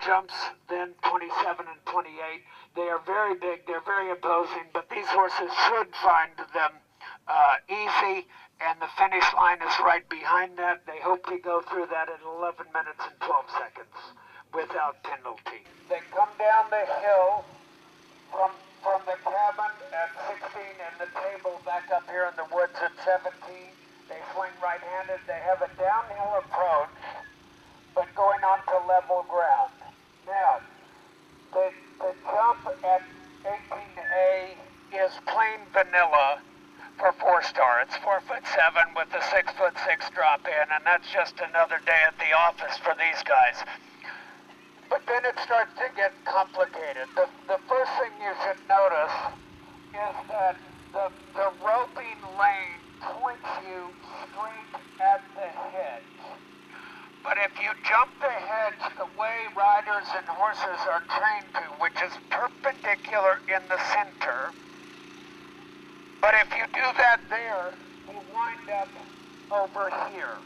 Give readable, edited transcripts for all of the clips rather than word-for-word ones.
jumps than 27 and 28. They are very big, they're very imposing, but these horses should find them easy, and the finish line is right behind that. They hope to go through that in 11 minutes and 12 seconds without penalty. They come down the hill from the cabin at 16 and the table back up here in the woods at 17. They swing right-handed. They have a downhill approach, but going on to level ground. Now, the jump at 18A is plain vanilla for 4-star. It's 4'7" with a 6'6" drop in, and that's just another day at the office for these guys. But then it starts to get complicated. The first thing you should notice is that the roping lane points you straight at the hedge. But if you jump the hedge the way riders and horses are trained to, which is perpendicular in the center, but if you do that there, you wind up over here.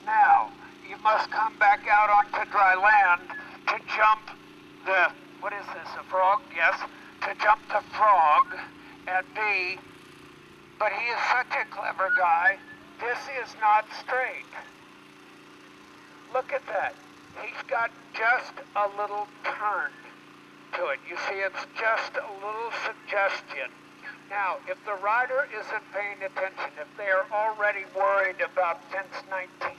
Now, you must come back out onto dry land to jump the, what is this, a frog? Yes, to jump the frog at B. But he is such a clever guy, this is not straight. Look at that. He's got just a little turn to it. You see, it's just a little suggestion. Now, if the rider isn't paying attention, if they are already worried about fence 19,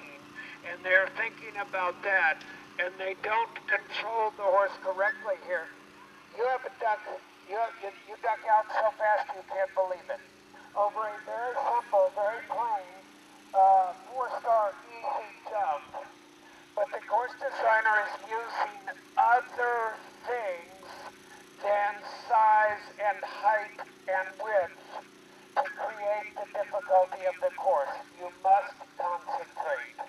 and they're thinking about that, and they don't control the horse correctly here, you have a duck, you duck out so fast you can't believe it. Over a very simple, very plain, 4-star easy jump. But the course designer is using other things than size and height and width to create the difficulty of the course. You must concentrate.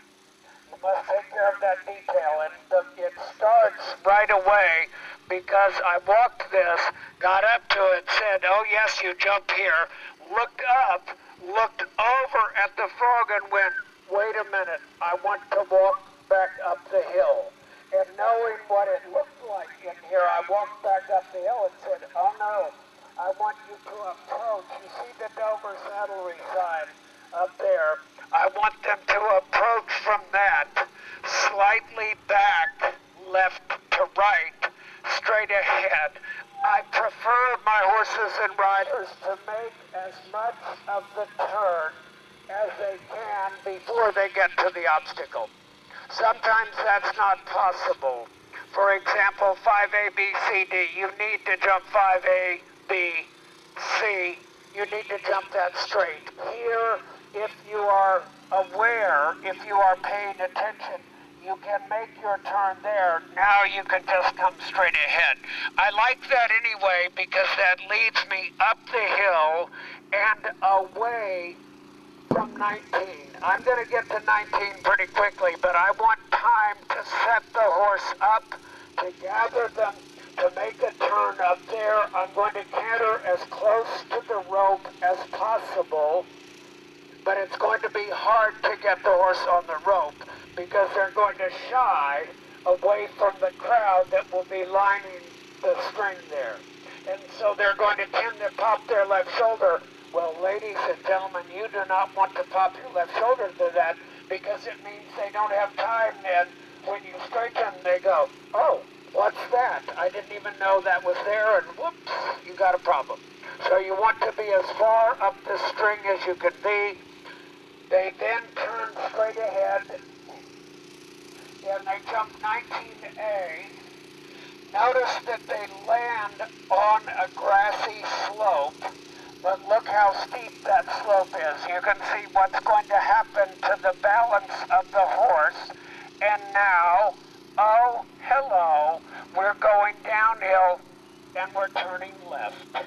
You must take care of that detail. And it starts right away because I walked this, got up to it, said, oh yes, you jump here, looked up, looked over at the frog and went, wait a minute, I want to walk back up the hill. And knowing what it looked like in here, I walked back up the hill and said, oh no, I want you to approach. You see the Dover saddlery sign up there. I want them to approach from that, slightly back, left to right, straight ahead. I prefer my horses and riders to make as much of the turn as they can before they get to the obstacle. Sometimes that's not possible. For example, 5A, B, C, D. You need to jump 5A, B, C. You need to jump that straight. Here, if you are aware, if you are paying attention, you can make your turn there. Now you can just come straight ahead. I like that anyway because that leads me up the hill and away from 19. I'm going to get to 19 pretty quickly, but I want time to set the horse up, to gather them, to make a turn up there. I'm going to canter as close to the rope as possible, but it's going to be hard to get the horse on the rope because they're going to shy away from the crowd that will be lining the string there. And so they're going to tend to pop their left shoulder. Well, ladies and gentlemen, you do not want to pop your left shoulder to that because it means they don't have time then. When you straighten, they go, oh, what's that? I didn't even know that was there, and whoops, you got a problem. So you want to be as far up the string as you can be. They then turn straight ahead, and they jump 19A. Notice that they land on a grassy slope. But look how steep that slope is. You can see what's going to happen to the balance of the horse. And now, oh, hello, we're going downhill and we're turning left.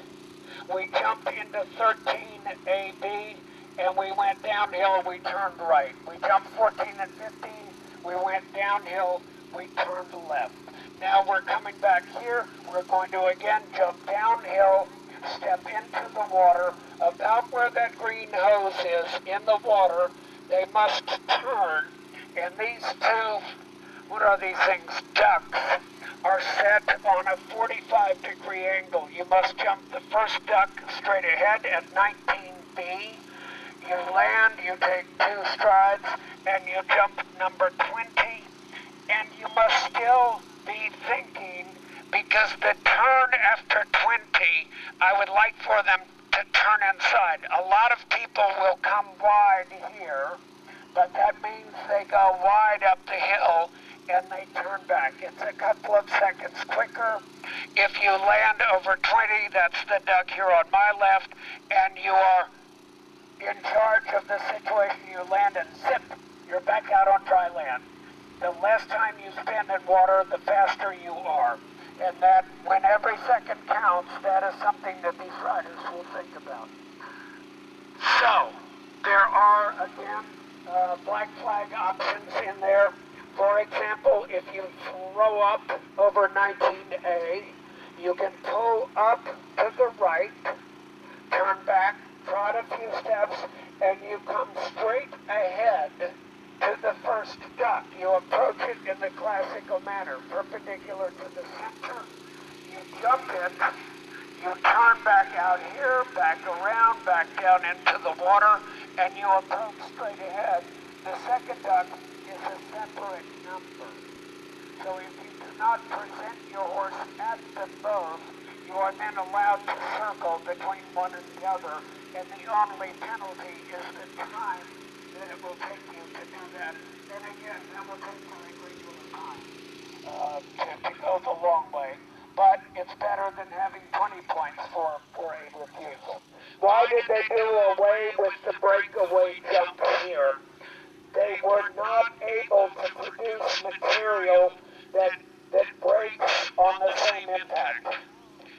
We jumped into 13AB and we went downhill, we turned right. We jumped 14 and 15, we went downhill, we turned left. Now we're coming back here, we're going to again jump downhill, step into the water, about where that green hose is in the water, they must turn, and these two What are these things? Ducks are set on a 45-degree angle. You must jump the first duck straight ahead at 19B. You land, you take 2 strides, and you jump number 20. And you must still be thinking, because the turn after 20, I would like for them to turn inside. A lot of people will come wide here, but that means they go wide up the hill and they turn back. It's a couple of seconds quicker. If you land over 20, that's the duck here on my left, and you are in charge of the situation. You land and zip, you're back out on dry land. The less time you spend in water, the faster you are. And that, when every second counts, that is something that these riders will think about. So, there are, again, black flag options in there. For example, if you throw up over 19A, you can pull up to the right, turn back, trot a few steps, and you come straight ahead to the first duck. You approach it in the classical manner, perpendicular to the center. You jump it, you turn back out here, back around, back down into the water, and you approach straight ahead. The second duck is a separate number. So if you do not present your horse at them both, you are then allowed to circle between one and the other, and the only penalty is the time that it will take you to do that. And again, that will take you a great deal of time to go the long way. But it's better than having 20 points for a refusal. Why did they do away with the breakaway jump here? They were not able to produce material that breaks on the same impact.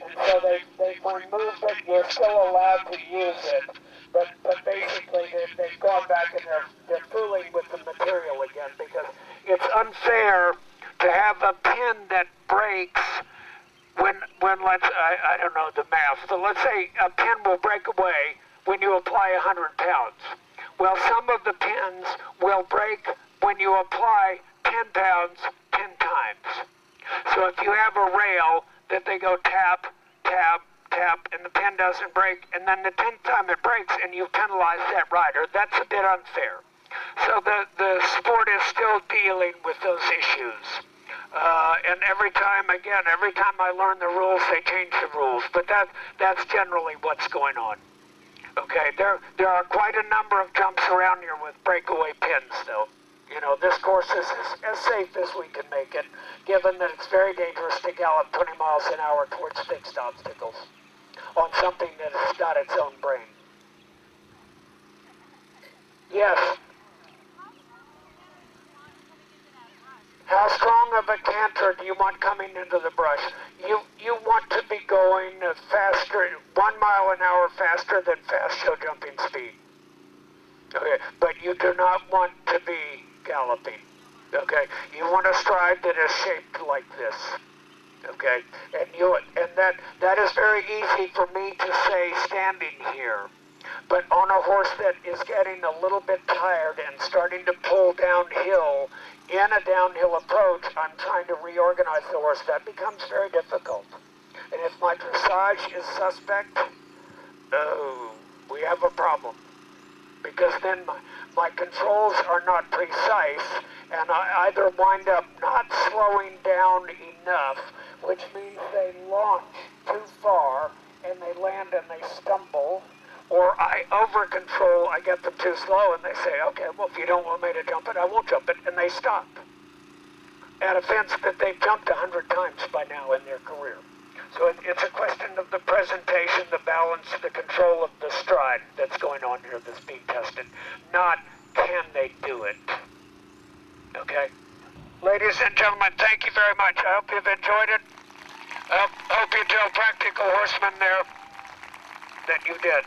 And so they removed it. You're still allowed to use it. But basically they've gone back and they're fooling with the material again, because it's unfair to have a pin that breaks when I don't know the math. So let's say a pin will break away when you apply 100 pounds. Well, some of the pins will break when you apply 10 pounds 10 times. So if you have a rail that they go tap, tap, tap, and the pin doesn't break, and then the 10th time it breaks and you penalize that rider, that's a bit unfair. So the sport is still dealing with those issues. And every time I learn the rules, they change the rules. But that's generally what's going on. Okay, there are quite a number of jumps around here with breakaway pins, though. You know, this course is as safe as we can make it, given that it's very dangerous to gallop 20 miles an hour towards fixed obstacles on something that has got its own brain. Yes. How strong of a canter do you want coming into the brush? You want to be going faster, 1 mile an hour faster than fast show jumping speed. Okay, but you do not want to be galloping. Okay, you want a stride that is shaped like this. Okay, and that is very easy for me to say standing here. But on a horse that is getting a little bit tired and starting to pull downhill, in a downhill approach, I'm trying to reorganize the horse. That becomes very difficult. And if my dressage is suspect, we have a problem. Because then my controls are not precise, and I either wind up not slowing down enough, which means they launch too far, and they land and they stumble, or I over-control, I get them too slow, and they say, okay, well, if you don't want me to jump it, I won't jump it, and they stop at a fence that they've jumped 100 times by now in their career. So it's a question of the presentation, the balance, the control of the stride that's going on here that's being tested, not can they do it. Okay? Ladies and gentlemen, thank you very much. I hope you've enjoyed it. I hope you tell practical horsemen there that you did.